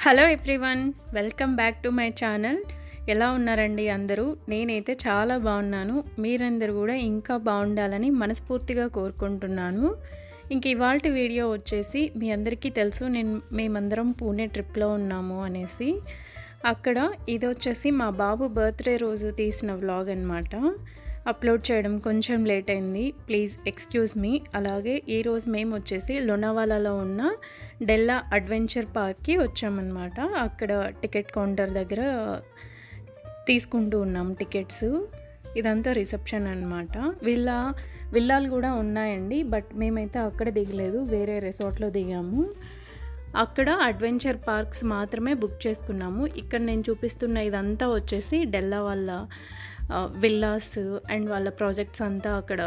Hello everyone, welcome back to my channel. ఎలా ఉన్నారండి అందరూ? నేనైతే చాలా బాగున్నాను. మీరందరూ కూడా ఇంకా బాగుండాలని మనస్ఫూర్తిగా కోరుకుంటున్నాను. ఇంక ఇవాల్టి వీడియో వచ్చేసి మీ అందరికీ తెలుసు మేమందరం పూణే ట్రిప్లో ఉన్నాము అనేసి. అక్కడ ఇది వచ్చేసి మా బాబు బర్త్డే రోజు తీసిన వ్లాగ్ అనమాట. అప్లోడ్ చేయడం కొంచెం లేట్ అయింది, ప్లీజ్ ఎక్స్క్యూజ్ మీ. అలాగే ఈరోజు మేము వచ్చేసి లోనావాలాలో ఉన్న డెల్లా అడ్వెంచర్ పార్క్కి వచ్చామన్నమాట. అక్కడ టికెట్ కౌంటర్ దగ్గర తీసుకుంటూ ఉన్నాం టికెట్స్. ఇదంతా రిసెప్షన్ అనమాట. విల్లాలు కూడా ఉన్నాయండి, బట్ మేమైతే అక్కడ దిగలేదు, వేరే రిసార్ట్లో దిగాము. అక్కడ అడ్వెంచర్ పార్క్స్ మాత్రమే బుక్ చేసుకున్నాము. ఇక్కడ నేను చూపిస్తున్న ఇదంతా వచ్చేసి డెల్లా వాళ్ళ విల్లాస్ అండ్ వాళ్ళ ప్రాజెక్ట్స్ అంతా అక్కడ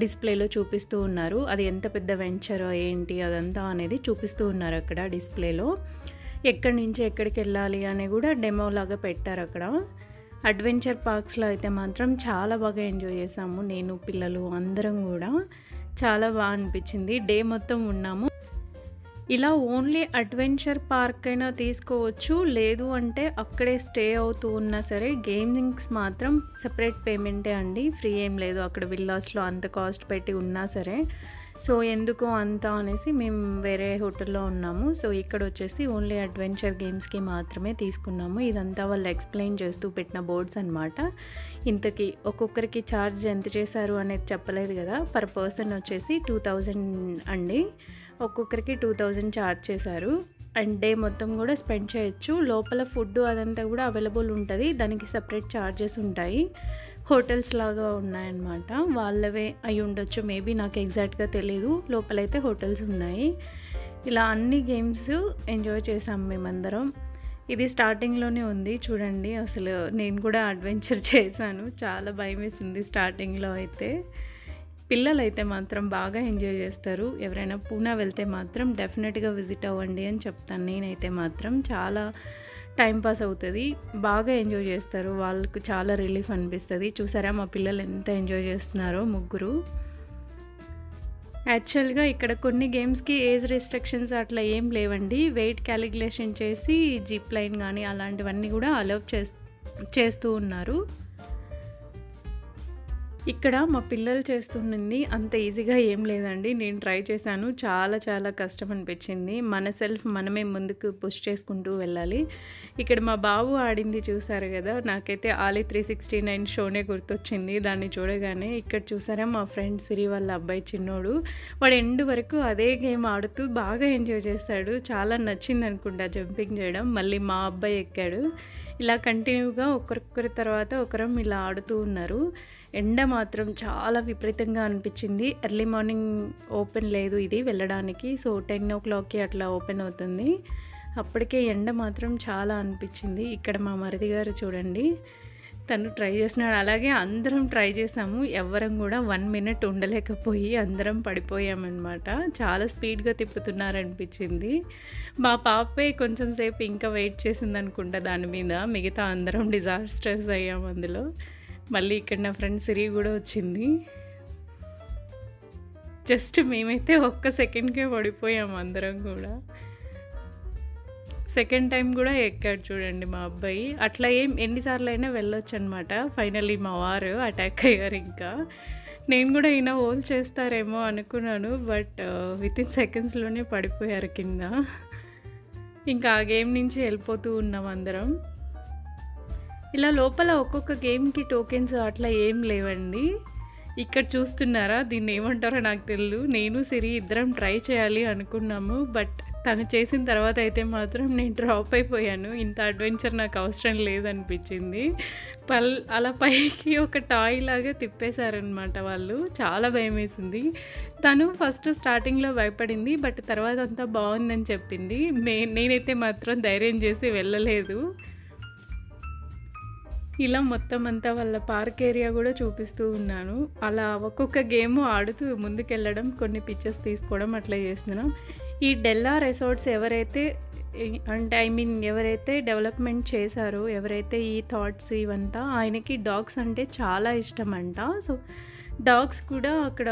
డిస్ప్లేలో చూపిస్తూ ఉన్నారు. అది ఎంత పెద్ద వెంచర్ ఏంటి అదంతా అనేది చూపిస్తూ ఉన్నారు అక్కడ డిస్ప్లేలో. ఎక్కడి నుంచి ఎక్కడికి వెళ్ళాలి అని కూడా డెమో లాగా పెట్టారు అక్కడ. అడ్వెంచర్ పార్క్స్లో అయితే మాత్రం చాలా బాగా ఎంజాయ్ చేసాము, నేను పిల్లలు అందరం కూడా. చాలా బాగా అనిపించింది. డే మొత్తం ఉన్నాము. ఇలా ఓన్లీ అడ్వెంచర్ పార్క్ అయినా తీసుకోవచ్చు, లేదు అంటే అక్కడే స్టే అవుతూ ఉన్నా సరే. గేమింగ్స్ మాత్రం సపరేట్ పేమెంటే అండి, ఫ్రీ ఏం లేదు. అక్కడ విల్లాస్లో అంత కాస్ట్ పెట్టి ఉన్నా సరే. సో ఎందుకు అంత అనేసి మేము వేరే హోటల్లో ఉన్నాము. సో ఇక్కడ వచ్చేసి ఓన్లీ అడ్వెంచర్ గేమ్స్కి మాత్రమే తీసుకున్నాము. ఇదంతా వాళ్ళు ఎక్స్ప్లెయిన్ చేస్తూ పెట్టిన బోర్డ్స్ అనమాట. ఇంతకీ ఒక్కొక్కరికి ఛార్జ్ ఎంత చేశారు అనేది చెప్పలేదు కదా. పర్ పర్సన్ వచ్చేసి 2000 అండి. ఒక్కొక్కరికి 2000 ఛార్జ్ చేశారు. అండ్ డే మొత్తం కూడా స్పెండ్ చేయొచ్చు. లోపల ఫుడ్ అదంతా కూడా అవైలబుల్ ఉంటుంది, దానికి సపరేట్ ఛార్జెస్ ఉంటాయి. హోటల్స్ లాగా ఉన్నాయన్నమాట, వాళ్ళవే అయి ఉండొచ్చు మేబీ, నాకు ఎగ్జాక్ట్గా తెలీదు. లోపలైతే హోటల్స్ ఉన్నాయి. ఇలా అన్ని గేమ్స్ ఎంజాయ్ చేసాం మేమందరం. ఇది స్టార్టింగ్లోనే ఉంది చూడండి. అసలు నేను కూడా అడ్వెంచర్ చేశాను, చాలా భయం వేసింది స్టార్టింగ్లో అయితే. పిల్లలు అయితే మాత్రం బాగా ఎంజాయ్ చేస్తారు. ఎవరైనా పూణే వెళ్తే మాత్రం డెఫినెట్గా విజిట్ అవ్వండి అని చెప్తాను నేనైతే మాత్రం. చాలా టైంపాస్ అవుతుంది, బాగా ఎంజాయ్ చేస్తారు, వాళ్ళకు చాలా రిలీఫ్ అనిపిస్తుంది. చూసారా మా పిల్లలు ఎంత ఎంజాయ్ చేస్తున్నారో, ముగ్గురు. యాక్చువల్గా ఇక్కడ కొన్ని గేమ్స్కి ఏజ్ రిస్ట్రిక్షన్స్ అట్లా ఏం లేవండి. వెయిట్ క్యాలిక్యులేషన్ చేసి జిప్ లైన్ కానీ అలాంటివన్నీ కూడా అలౌ చేస్తూ ఉన్నారు. ఇక్కడ మా పిల్లలు చేస్తున్నది అంత ఈజీగా ఏం లేదండి. నేను ట్రై చేశాను, చాలా కష్టం అనిపించింది. మన సెల్ఫ్ మనమే ముందుకు పుష్ చేసుకుంటూ వెళ్ళాలి. ఇక్కడ మా బాబు ఆడింది చూసారు కదా, నాకైతే ఆలీ 369 షోనే గుర్తొచ్చింది దాన్ని చూడగానే. ఇక్కడ చూసారా మా ఫ్రెండ్ సిరి వాళ్ళ అబ్బాయి చిన్నోడు, వాడు ఎండ్ వరకు అదే గేమ్ ఆడుతూ బాగా ఎంజాయ్ చేస్తాడు. చాలా నచ్చింది అనుకుంటా జంపింగ్ చేయడం. మళ్ళీ మా అబ్బాయి ఎక్కాడు. ఇలా కంటిన్యూగా ఒకరి తర్వాత ఒకరం ఇలా ఆడుతూ ఉన్నారు. ఎండ మాత్రం చాలా విపరీతంగా అనిపించింది. ఎర్లీ మార్నింగ్ ఓపెన్ లేదు ఇది వెళ్ళడానికి, సో 10 o'clockకి అట్లా ఓపెన్ అవుతుంది. అప్పటికే ఎండ మాత్రం చాలా అనిపించింది. ఇక్కడ మా మరిది గారు చూడండి, తను ట్రై చేస్తున్నాడు. అలాగే అందరం ట్రై చేసాము, ఎవ్వరం కూడా 1 minute ఉండలేకపోయి అందరం పడిపోయామన్నమాట. చాలా స్పీడ్గా తిప్పుతున్నారనిపించింది. మా పాపే కొంచెం సేపు ఇంకా వెయిట్ చేసింది అనుకుంటా దాని మీద, మిగతా అందరం డిజాస్టర్స్ అయ్యాము అందులో. మళ్ళీ ఇక్కడ నా ఫ్రెండ్ సిరి కూడా వచ్చింది. జస్ట్ మేమైతే 1 సెకండ్కే పడిపోయాము అందరం కూడా. సెకండ్ టైం కూడా ఎక్కాడు చూడండి మా అబ్బాయి. అట్లా ఎన్నిసార్లు అయినా వెళ్ళొచ్చు అనమాట. ఫైనల్లీ మా వారు అటాక్ అయ్యారు. ఇంకా నేను కూడా ఈయన హోల్ చేస్తారేమో అనుకున్నాను, బట్ వితిన్ సెకండ్స్లోనే పడిపోయారు కింద. ఇంకా ఆ గేమ్ నుంచి వెళ్ళిపోతూ ఉన్నాం అందరం. ఇలా లోపల ఒక్కొక్క గేమ్కి టోకెన్స్ అట్లా ఏం లేవండి. ఇక్కడ చూస్తున్నారా, దీన్ని ఏమంటారో నాకు తెలియదు. నేను సిరి ఇద్దరం ట్రై చేయాలి అనుకున్నాము, బట్ తను చేసిన తర్వాత అయితే మాత్రం నేను డ్రాప్ అయిపోయాను. ఇంత అడ్వెంచర్ నాకు అవసరం లేదనిపించింది. అలా పైకి ఒక టాయ్ లాగా తిప్పేశారనమాట వాళ్ళు. చాలా భయం వేసింది. తను ఫస్ట్ స్టార్టింగ్లో భయపడింది, బట్ తర్వాత అంతా బాగుందని చెప్పింది. నేనైతే మాత్రం ధైర్యం చేసి వెళ్ళలేదు. ఇలా మొత్తం అంతా వాళ్ళ పార్క్ ఏరియా కూడా చూపిస్తూ ఉన్నాను. అలా ఒక్కొక్క గేమ్ ఆడుతూ ముందుకెళ్ళడం, కొన్ని పిక్చర్స్ తీసుకోవడం అట్లా చేస్తున్నాం. ఈ డెల్లా రిసార్ట్స్ ఎవరైతే ఎవరైతే డెవలప్మెంట్ చేశారో, ఎవరైతే ఈ థాట్స్ ఇవంతా, ఆయనకి డాగ్స్ అంటే చాలా ఇష్టం అంట. సో డాగ్స్ కూడా అక్కడ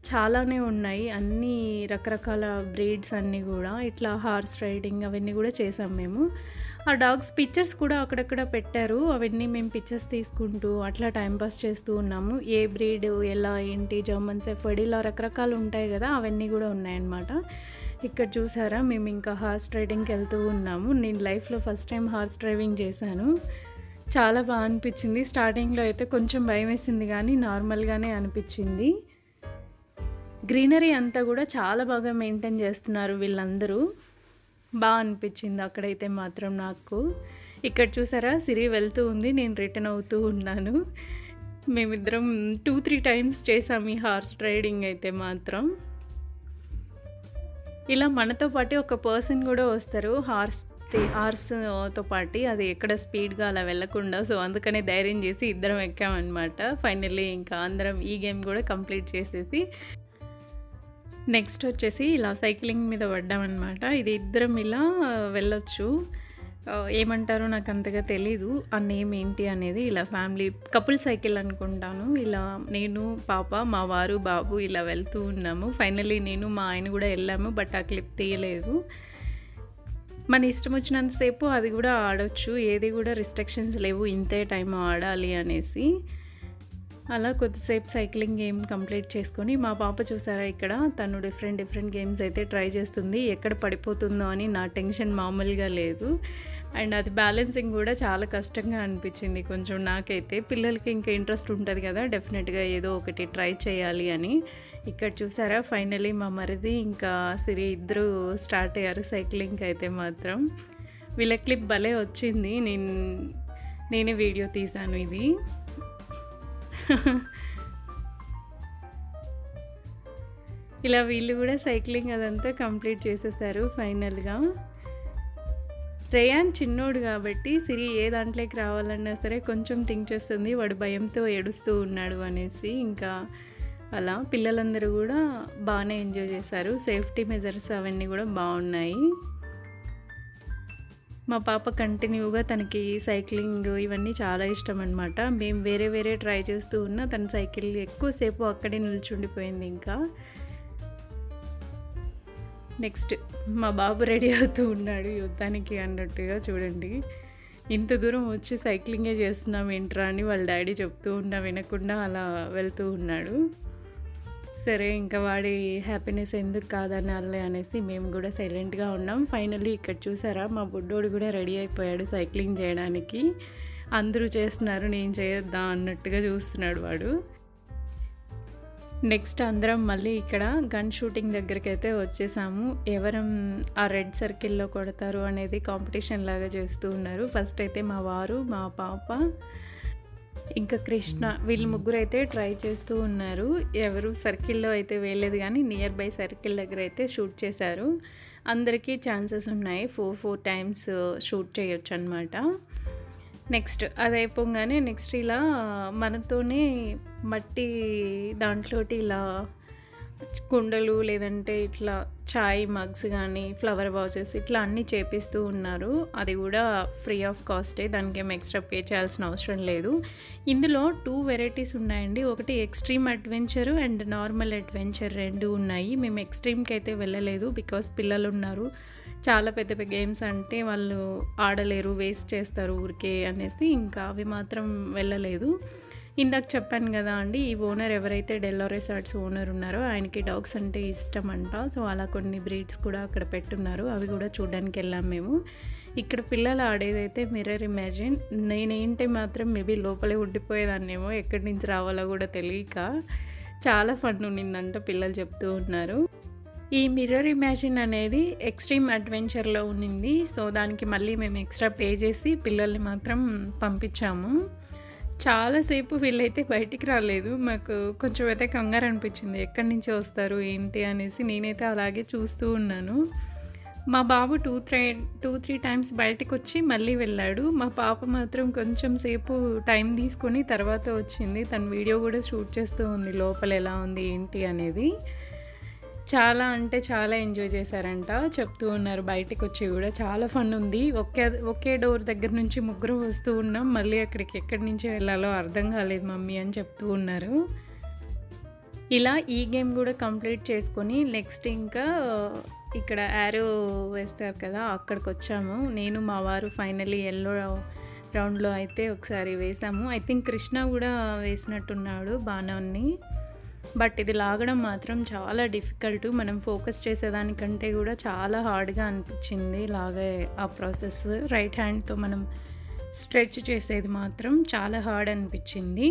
చాలానే ఉన్నాయి. అన్నీ రకరకాల బ్రీడ్స్ అన్నీ గూడా. ఇట్లా హార్స్ రైడింగ్ అవన్నీ గూడా చేసాం మేము. ఆ డాగ్స్ పిక్చర్స్ కూడా అక్కడక్కడ పెట్టారు. అవన్నీ మేము పిక్చర్స్ తీసుకుంటూ అట్లా టైం పాస్ చేస్తూ ఉన్నాము. ఏ బ్రీడ్, ఎలా, ఏంటి, జర్మన్ షెఫర్డ్ ఇలా రకరకాలు ఉంటాయి గదా! అవన్నీ గూడా ఉన్నాయన్నమాట. ఇక్కడ చూసారా మేము ఇంకా హార్స్ రైడింగ్‌కి వెళ్తూ ఉన్నాము. నేను లైఫ్‌లో ఫస్ట్ టైం హార్స్ డ్రైవింగ్ చేశాను. చాలా బా అనిపించింది. స్టార్టింగ్‌లో అయితే కొంచెం భయమేసింది గానీ నార్మల్‌గానే అనిపించింది. గ్రీనరీ అంతా కూడా చాలా బాగా మెయింటైన్ చేస్తున్నారు వీళ్ళందరూ. బా అనిపించింది అక్కడైతే మాత్రం నాకు. ఇక్కడ చూసారా సిరి వెళ్తూ ఉంది, నేను రిటర్న్ అవుతూ ఉన్నాను. మేమిద్దరం 2-3 టైమ్స్ చేసాం ఈ హార్స్ రైడింగ్ అయితే మాత్రం. ఇలా మనతో పాటు ఒక పర్సన్ కూడా వస్తారు హార్స్‌తో పాటి. అది ఎక్కడ స్పీడ్‌గా అలా వెళ్ళకుండా. సో, అందుకనే ధైర్యం చేసి ఇద్దరం ఎక్కామన్నమాట. ఫైనల్లీ ఇంకా అందరం ఈ గేమ్ కూడా కంప్లీట్ చేసేసి నెక్స్ట్ వచ్చేసి ఇలా సైక్లింగ్ మీద పడ్డామన్నమాట. ఇది ఇద్దరం ఇలా వెళ్ళొచ్చు. ఏమంటారో నాకు అంతగా తెలీదు ఆ నేమ్ ఏంటి అనేది. ఇలా ఫ్యామిలీ కపుల్ సైకిల్ అనుకుంటాను. ఇలా నేను, పాప, మా వారు, బాబు ఇలా వెళ్తూ ఉన్నాము. ఫైనల్లీ నేను మా ఆయన కూడా వెళ్ళాము. బట్ ఆ క్లిప్ తీయలేదు. మన ఇష్టం వచ్చినంతసేపు అది కూడా ఆడొచ్చు. ఏది కూడా రిస్ట్రిక్షన్స్ లేవు ఇంతే టైం ఆడాలి అనేసి. అలా కొద్దిసేపు సైక్లింగ్ గేమ్ కంప్లీట్ చేసుకొని మా పాప చూసారా ఇక్కడ తను డిఫరెంట్ గేమ్స్ అయితే ట్రై చేస్తుంది. ఎక్కడ పడిపోతుందో అని నా టెన్షన్ మామూలుగా లేదు. అండ్ అది బ్యాలెన్సింగ్ కూడా చాలా కష్టంగా అనిపించింది కొంచెం నాకైతే. పిల్లలకి ఇంకా ఇంట్రెస్ట్ ఉంటుంది కదా, డెఫినెట్గా ఏదో ఒకటి ట్రై చేయాలి అని. ఇక్కడ చూసారా ఫైనలీ మా మరిది ఇంకా సిరి ఇద్దరు స్టార్ట్ అయ్యారు సైక్లింగ్కి అయితే మాత్రం. వీళ్ళ క్లిప్ భలే వచ్చింది. నేనే వీడియో తీశాను ఇది. ఇలా వీళ్ళు కూడా సైక్లింగ్ అదంతా కంప్లీట్ చేసేసారు ఫైనల్గా. రేయాన్ చిన్నోడు కాబట్టి సిరి ఏ దాంట్లోకి రావాలన్నా సరే కొంచెం థింక్ చేస్తుంది, వాడు భయంతో ఏడుస్తూ ఉన్నాడు అనేసి. ఇంకా అలా పిల్లలందరూ కూడా బాగానే ఎంజాయ్ చేశారు. సేఫ్టీ మెజర్స్ అవన్నీ కూడా బాగున్నాయి. మా పాప కంటిన్యూగా తనకి సైక్లింగ్ ఇవన్నీ చాలా ఇష్టం అనమాట. మేము వేరే ట్రై చేస్తూ ఉన్నా తన సైకిల్ ఎక్కువసేపు అక్కడే నిల్చుండిపోయింది. ఇంకా నెక్స్ట్ మా బాబు రెడీ అవుతూ ఉన్నాడు యుద్ధానికి అన్నట్టుగా. చూడండి ఇంత దూరం వచ్చి సైక్లింగే చేస్తున్నాం ఏంట్రా అని వాళ్ళ డాడీ చెప్తూ ఉన్నా వినకుండా అలా వెళ్తూ ఉన్నాడు. సరే ఇంకా వాడి హ్యాపీనెస్ ఎందుకు కాదనాలే అనేసి మేము కూడా సైలెంట్గా ఉన్నాం. ఫైనల్లీ ఇక్కడ చూసారా మా బుడ్డోడు కూడా రెడీ అయిపోయాడు సైక్లింగ్ చేయడానికి. అందరూ చేస్తున్నారు నేను చేయొద్దా అన్నట్టుగా చూస్తున్నాడు వాడు. నెక్స్ట్ అందరం మళ్ళీ ఇక్కడ గన్ షూటింగ్ దగ్గరికి అయితే వచ్చేసాము. ఎవరం ఆ రెడ్ సర్కిల్లో కొడతారు అనేది కాంపిటీషన్ లాగా చేస్తూ ఉన్నారు. ఫస్ట్ అయితే మా వారు, మా పాప, ఇంకా కృష్ణ వీళ్ళు ముగ్గురు అయితే ట్రై చేస్తూ ఉన్నారు. ఎవరు సర్కిల్లో అయితే వేయలేదు కానీ నియర్ బై సర్కిల్ దగ్గర అయితే షూట్ చేశారు. అందరికీ ఛాన్సెస్ ఉన్నాయి. 4 టైమ్స్ షూట్ చేయొచ్చు అనమాట. నెక్స్ట్ అది అయిపోగానే నెక్స్ట్ ఇలా మనతోనే మట్టి దాంట్లోటి ఇలా కుండలు లేదంటే ఇట్లా చాయ్ మగ్స్ కానీ ఫ్లవర్ వాచెస్ ఇట్లా అన్నీ చేపిస్తూ ఉన్నారు. అది కూడా ఫ్రీ ఆఫ్ కాస్టే, దానికి ఏం ఎక్స్ట్రా పే చేయాల్సిన అవసరం లేదు. ఇందులో 2 వెరైటీస్ ఉన్నాయండి. ఒకటి extreme adventure and normal adventure 2 ఉన్నాయి. మేము ఎక్స్ట్రీమ్కి అయితే వెళ్ళలేదు బికాస్ పిల్లలు ఉన్నారు. చాలా పెద్ద గేమ్స్ అంటే వాళ్ళు ఆడలేరు, వేస్ట్ చేస్తారు ఊరికే అనేసి ఇంకా అవి మాత్రం వెళ్ళలేదు. ఇందాక చెప్పాను కదా అండి, ఈ ఓనర్ ఎవరైతే డెల్లో రిసార్ట్స్ ఓనర్ ఉన్నారో ఆయనకి డాగ్స్ అంటే ఇష్టం అంట. సో అలా కొన్ని బ్రీడ్స్ కూడా అక్కడ పెట్టున్నారు. అవి కూడా చూడడానికి వెళ్ళాం మేము. ఇక్కడ పిల్లలు ఆడేదైతే మిర్రర్ ఇమాజిన్. నేనేంటే మాత్రం మేబీ లోపలే ఉండిపోయేదాన్నేమో, ఎక్కడి నుంచి రావాలో కూడా తెలియక. చాలా ఫన్ ఉన్నిందంట పిల్లలు చెప్తూ ఉన్నారు. ఈ మిర్రర్ ఇమాజిన్ అనేది ఎక్స్ట్రీమ్ అడ్వెంచర్లో ఉన్నింది. సో దానికి మళ్ళీ మేము ఎక్స్ట్రా పే చేసి పిల్లల్ని మాత్రం పంపించాము. చాలాసేపు వీళ్ళైతే బయటికి రాలేదు. మాకు కొంచెం అయితే కంగారు అనిపించింది, ఎక్కడి నుంచి వస్తారు ఏంటి అనేసి. నేనైతే అలాగే చూస్తూ ఉన్నాను. మా బాబు 2-3 టైమ్స్ బయటకు వచ్చి మళ్ళీ వెళ్ళాడు. మా పాప మాత్రం కొంచెం సేపు టైం తీసుకొని తర్వాత వచ్చింది. తన వీడియో కూడా షూట్ చేస్తూ ఉంది లోపల ఎలా ఉంది ఏంటి అనేది. చాలా అంటే చాలా ఎంజాయ్ చేశారంట, చెప్తూ ఉన్నారు. బయటకు వచ్చి కూడా చాలా ఫన్ ఉంది. ఒకే డోర్ దగ్గర నుంచి ముగ్గురు వస్తూ ఉన్నాం. మళ్ళీ అక్కడికి ఎక్కడి నుంచి వెళ్ళాలో అర్థం కాలేదు మమ్మీ అని చెప్తూ ఉన్నారు. ఇలా ఈ గేమ్ కూడా కంప్లీట్ చేసుకొని నెక్స్ట్ ఇంకా ఇక్కడ యారో వేస్తారు కదా, అక్కడికి వచ్చాము. నేను మా వారు ఫైనలీ ఎల్లో రౌండ్లో అయితే ఒకసారి వేసాము. ఐ థింక్ కృష్ణ కూడా వేసినట్టున్నాడు బాణాన్ని. బట్ ఇది లాగడం మాత్రం చాలా డిఫికల్ట్. మనం ఫోకస్ చేసేదానికంటే కూడా చాలా హార్డ్గా అనిపించింది లాగే ఆ ప్రాసెస్. రైట్ హ్యాండ్తో మనం స్ట్రెచ్ చేసేది మాత్రం చాలా హార్డ్ అనిపించింది.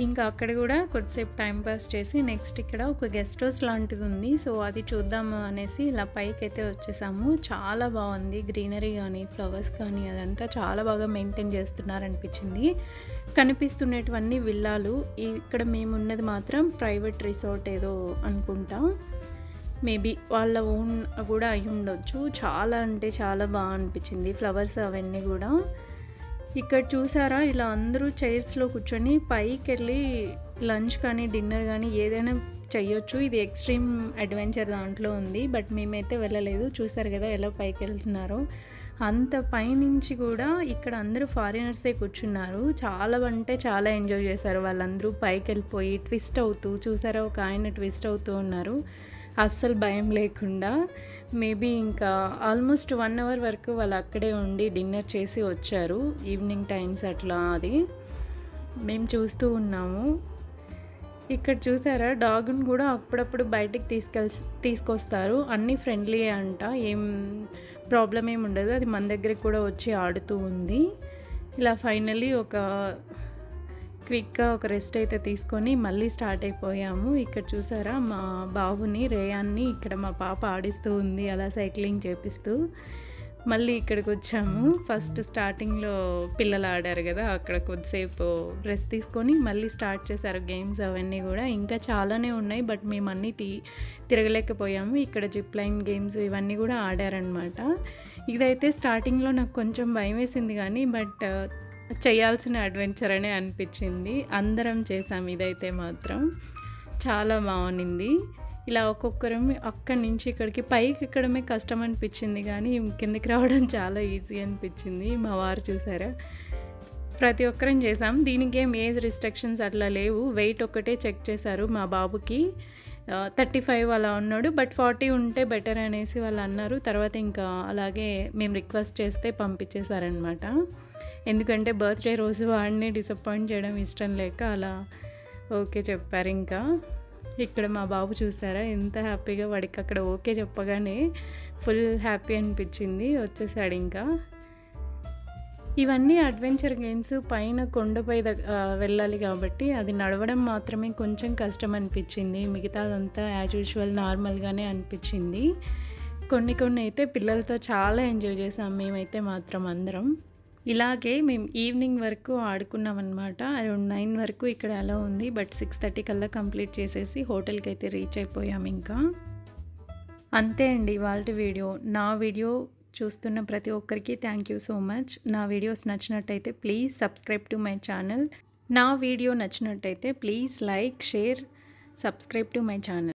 ఇంకా అక్కడ కూడా కొద్దిసేపు టైంపాస్ చేసి నెక్స్ట్ ఇక్కడ ఒక గెస్ట్ హౌస్ లాంటిది ఉంది. సో అది చూద్దాము అనేసి ఇలా పైకి అయితే వచ్చేసాము. చాలా బాగుంది, గ్రీనరీ కానీ ఫ్లవర్స్ కానీ అదంతా చాలా బాగా మెయింటైన్ చేస్తున్నారు అనిపించింది. కనిపిస్తున్నటువన్నీ విల్లాలు. ఇక్కడ మేము ఉన్నది మాత్రం ప్రైవేట్ రిసార్ట్ ఏదో అనుకుంటా, మేబీ వాళ్ళ ఓన్ కూడా అయి ఉండొచ్చు. చాలా అంటే చాలా బాగా అనిపించింది, ఫ్లవర్స్ అవన్నీ కూడా. ఇక్కడ చూసారా, ఇలా అందరూ చైర్స్లో కూర్చొని పైకి వెళ్ళి లంచ్ కానీ డిన్నర్ కానీ ఏదైనా చెయ్యొచ్చు. ఇది ఎక్స్ట్రీమ్ అడ్వెంచర్ దాంట్లో ఉంది, బట్ మేమైతే వెళ్ళలేదు. చూసారు కదా ఎలా పైకి వెళ్తున్నారో. అంత పైనుంచి కూడా ఇక్కడ అందరూ ఫారినర్సే కూర్చున్నారు. చాలా అంటే చాలా ఎంజాయ్ చేశారు వాళ్ళందరూ. పైకి వెళ్ళిపోయి ట్విస్ట్ అవుతూ, చూసారా ఒక ఆయన ట్విస్ట్ అవుతూ ఉన్నారు అస్సలు భయం లేకుండా. మేబీ ఇంకా ఆల్మోస్ట్ 1 అవర్ వరకు వాళ్ళు అక్కడే ఉండి డిన్నర్ చేసి వచ్చారు, ఈవినింగ్ టైమ్స్ అట్లా. అది మేము చూస్తూ ఉన్నాము. ఇక్కడ చూసారా, డాగ్ని కూడా అప్పుడప్పుడు బయటికి తీసుకొస్తారు. అన్నీ ఫ్రెండ్లీ అంట, ఏం ప్రాబ్లం ఏమి ఉండదు. అది మన దగ్గరికి కూడా వచ్చి ఆడుతూ ఉంది. ఇలా ఫైనల్లీ క్విక్గా ఒక రెస్ట్ అయితే తీసుకొని మళ్ళీ స్టార్ట్ అయిపోయాము. ఇక్కడ చూసారా మా బాబుని రేయాన్ని ఇక్కడ మా పాప ఆడిస్తూ ఉంది అలా సైక్లింగ్ చేపిస్తూ. మళ్ళీ ఇక్కడికి వచ్చాము. ఫస్ట్ స్టార్టింగ్లో పిల్లలు ఆడారు కదా, అక్కడ కొద్దిసేపు రెస్ట్ తీసుకొని మళ్ళీ స్టార్ట్ చేశారు గేమ్స్ అవన్నీ కూడా. ఇంకా చాలానే ఉన్నాయి, బట్ మేము అన్నీ తిరగలేకపోయాము. ఇక్కడ జిప్ లైన్ గేమ్స్ ఇవన్నీ కూడా ఆడారనమాట. ఇదైతే స్టార్టింగ్లో నాకు కొంచెం భయం వేసింది కానీ బట్ చేయాల్సిన అడ్వెంచర్ అనే అనిపించింది. అందరం చేసాం ఇదైతే మాత్రం. చాలా బాగుంది. ఇలా ఒక్కొక్కరం అక్కడి నుంచి ఇక్కడికి పైకి ఎక్కడమే కష్టం అనిపించింది కానీ కిందకి రావడం చాలా ఈజీ అనిపించింది. మా వారు చూసారా, ప్రతి ఒక్కరం చేసాం. దీనికి ఏం ఏజ్ రిస్ట్రిక్షన్స్ అట్లా లేవు. వెయిట్ ఒక్కటే చెక్ చేశారు. మా బాబుకి 35 అలా ఉన్నాడు, బట్ 40 ఉంటే బెటర్ అనేసి వాళ్ళు అన్నారు. తర్వాత ఇంకా అలాగే మేము రిక్వెస్ట్ చేస్తే పంపించేశారనమాట. ఎందుకంటే బర్త్డే రోజు వాడిని డిసప్పాయింట్ చేయడం ఇష్టం లేక అలా ఓకే చెప్పారు. ఇంకా ఇక్కడ మా బాబు చూసారా ఎంత హ్యాపీగా, వాడికి అక్కడ ఓకే చెప్పగానే ఫుల్ హ్యాపీ అనిపించింది, వచ్చేసాడు. ఇంకా ఇవన్నీ అడ్వెంచర్ గేమ్స్ పైన కొండపై వెళ్ళాలి కాబట్టి అది నడవడం మాత్రమే కొంచెం కష్టం అనిపించింది. మిగతాదంతా యాజ్ యూజువల్ నార్మల్గానే అనిపించింది. కొన్ని అయితే పిల్లలతో చాలా ఎంజాయ్ చేసాం మేమైతే మాత్రం అందరం. ఇలాగే మేము ఈవినింగ్ వరకు ఆడుకున్నాం అనమాట. అరౌండ్ 9 వరకు ఇక్కడ అలా ఉంది, బట్ 6:30 కల్లా కంప్లీట్ చేసేసి హోటల్కి అయితే రీచ్ అయిపోయాం. ఇంకా అంతే అండి ఇవాల్టి వీడియో. నా వీడియో చూస్తున్న ప్రతి ఒక్కరికి థ్యాంక్ యూ సో మచ్. నా వీడియోస్ నచ్చినట్టయితే please subscribe to my channel. నా వీడియో నచ్చినట్టయితే please like, share, subscribe to my channel.